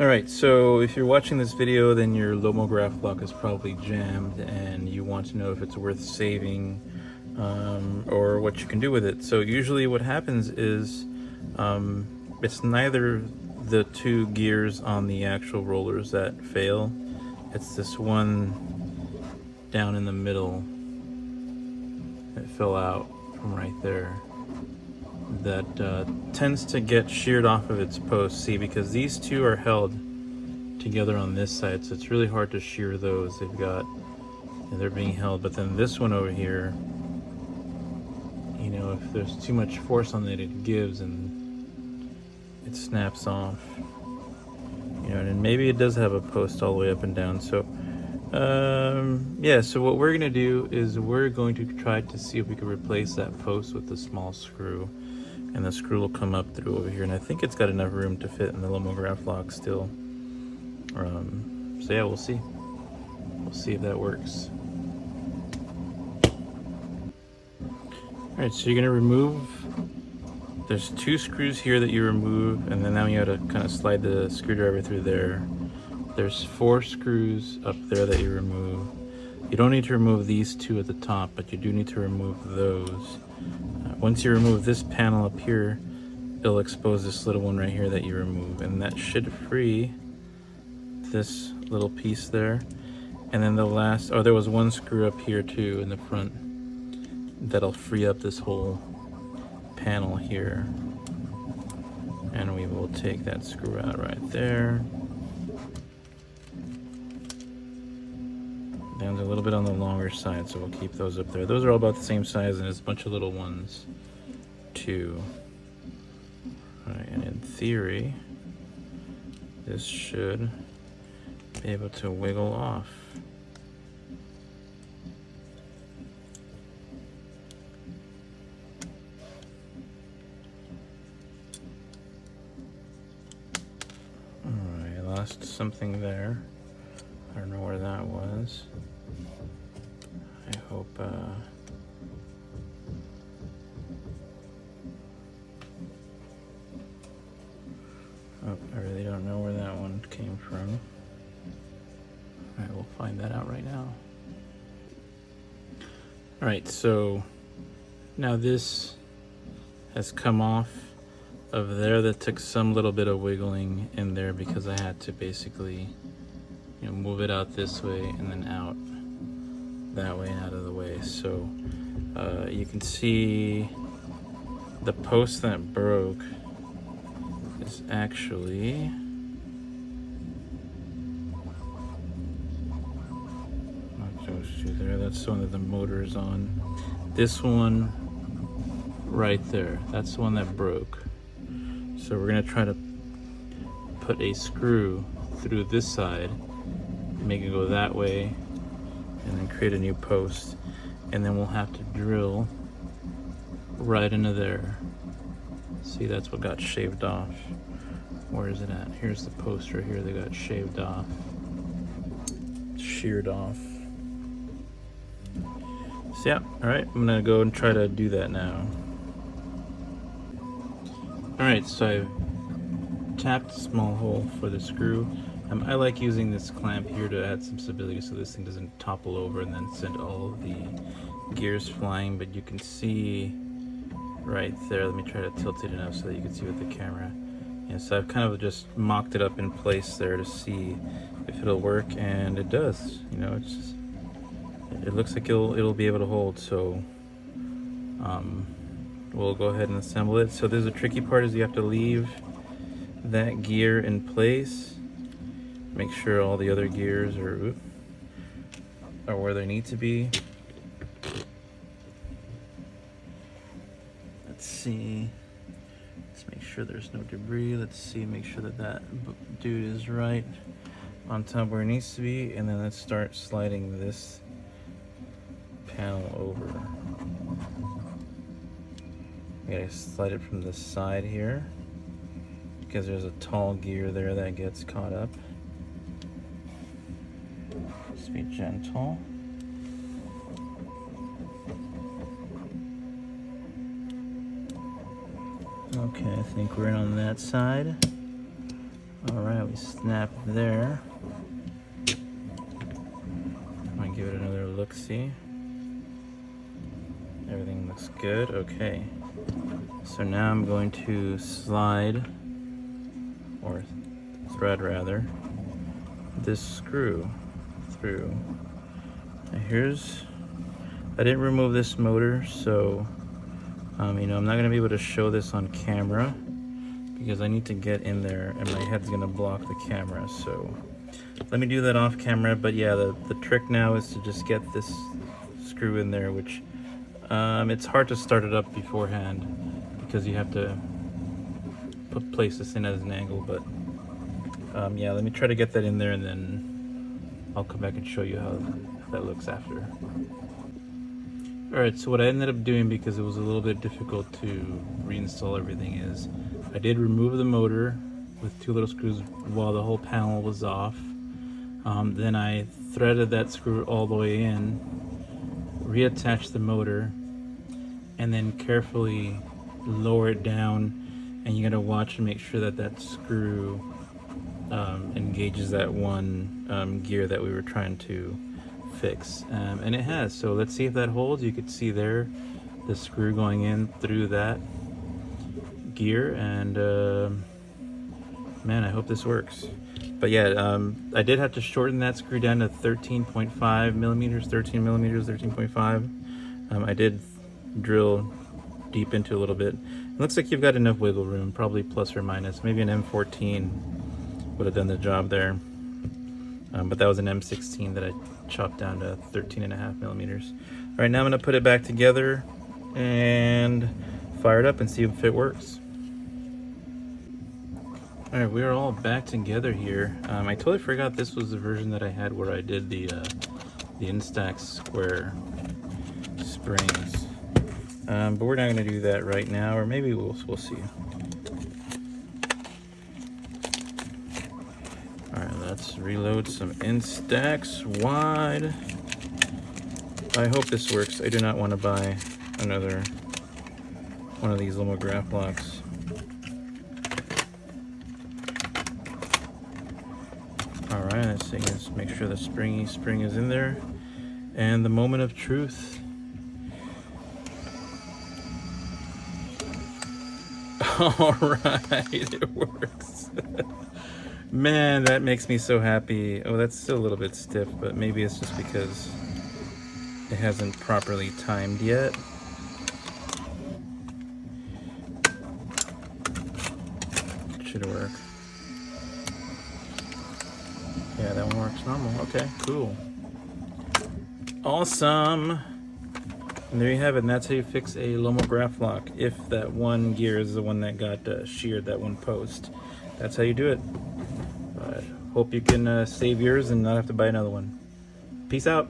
Alright, so if you're watching this video, then your Lomograflok is probably jammed and you want to know if it's worth saving or what you can do with it. So usually what happens is it's neither the two gears on the actual rollers that fail, it's this one down in the middle that fell out from right there that tends to get sheared off of its post. See, because these two are held together on this side, so it's really hard to shear those. They're being held, but then this one over here, you know, if there's too much force on it, it gives and it snaps off. You know, and maybe it does have a post all the way up and down. So yeah, so what we're gonna do is we're going to try to see if we can replace that post with a small screw, and the screw will come up through over here, and I think it's got enough room to fit in the Lomograflok still. So yeah, we'll see if that works. Alright, so you're gonna remove, there's two screws here that you remove, and then now you have to kind of slide the screwdriver through there. There's 4 screws up there that you remove. You don't need to remove these 2 at the top, but you do need to remove those. Once you remove this panel up here, it'll expose this little one right here that you remove, and that should free this little piece there. And then the last, oh, there was one screw up here too in the front that'll free up this whole panel here. And we will take that screw out right there. Down a little bit on the longer side, so we'll keep those up there. Those are all about the same size, and there's a bunch of little ones too. All right, and in theory, this should be able to wiggle off. All right, I lost something there. I don't know where that was. I hope I really don't know where that one came from. Alright, we'll find that out right now. Alright, so now this has come off of there. That took some little bit of wiggling in there because I had to basically, you know, move it out this way and then out that way and out of the way. So you can see the post that broke is actually not those two there. That's the one that the motor is on. This one right there, that's the one that broke. So we're gonna try to put a screw through this side, make it go that way, and then create a new post, and then we'll have to drill right into there. See, that's what got shaved off. Where is it at? Here's the post right here that got shaved off, sheared off. So yeah, all right, I'm gonna go and try to do that now. All right, so I've tapped a small hole for the screw. I like using this clamp here to add some stability so this thing doesn't topple over and then send all of the gears flying, but you can see right there, let me try to tilt it enough so that you can see with the camera. Yeah, so I've kind of just mocked it up in place there to see if it'll work, and it does. You know, it's just, it looks like it'll be able to hold, so we'll go ahead and assemble it. So there's a tricky part, is you have to leave that gear in place. Make sure all the other gears are where they need to be. Let's see. Let's make sure there's no debris. Let's see, make sure that that dude is right on top where it needs to be. And then let's start sliding this panel over. We gotta slide it from the side here because there's a tall gear there that gets caught up. Just be gentle. Okay, I think we're in on that side. Alright, we snap there. I'm gonna give it another look-see. Everything looks good. Okay. So now I'm going to slide, or thread rather, this screw through. And here's, I didn't remove this motor, so you know, I'm not gonna be able to show this on camera because I need to get in there and my head's gonna block the camera. So let me do that off camera. But yeah, the trick now is to just get this screw in there, which it's hard to start it up beforehand because you have to place this in as an angle. But yeah, let me try to get that in there and then I'll come back and show you how that looks after. Alright, so what I ended up doing, because it was a little bit difficult to reinstall everything, is I did remove the motor with 2 little screws while the whole panel was off. Then I threaded that screw all the way in, reattached the motor, and then carefully lower it down, and you gotta watch and make sure that that screw engages that one gear that we were trying to fix, and it has. So let's see if that holds. You could see there the screw going in through that gear, and man, I hope this works. But yeah, I did have to shorten that screw down to 13.5 millimeters, 13 millimeters, 13.5. I did drill deep into a little bit. It looks like you've got enough wiggle room, probably plus or minus. Maybe an M14 would have done the job there. But that was an M16 that I chopped down to 13.5 millimeters. All right, now I'm gonna put it back together and fire it up and see if it works. All right, we are all back together here. I totally forgot this was the version that I had where I did the Instax square springs. But we're not gonna do that right now, or maybe we'll see. Alright, let's reload some Instax wide. I hope this works. I do not want to buy another one of these Lomografloks. Alright, let's see, let's make sure the spring is in there. And the moment of truth. Alright, it works. Man, that makes me so happy. Oh, that's still a little bit stiff, but maybe it's just because it hasn't properly timed yet. Should work. Yeah, that one works normal. Okay, cool. Awesome. And there you have it, and that's how you fix a Lomograflok. If that one gear is the one that got sheared, that one post. That's how you do it. Hope you can save yours and not have to buy another one. Peace out.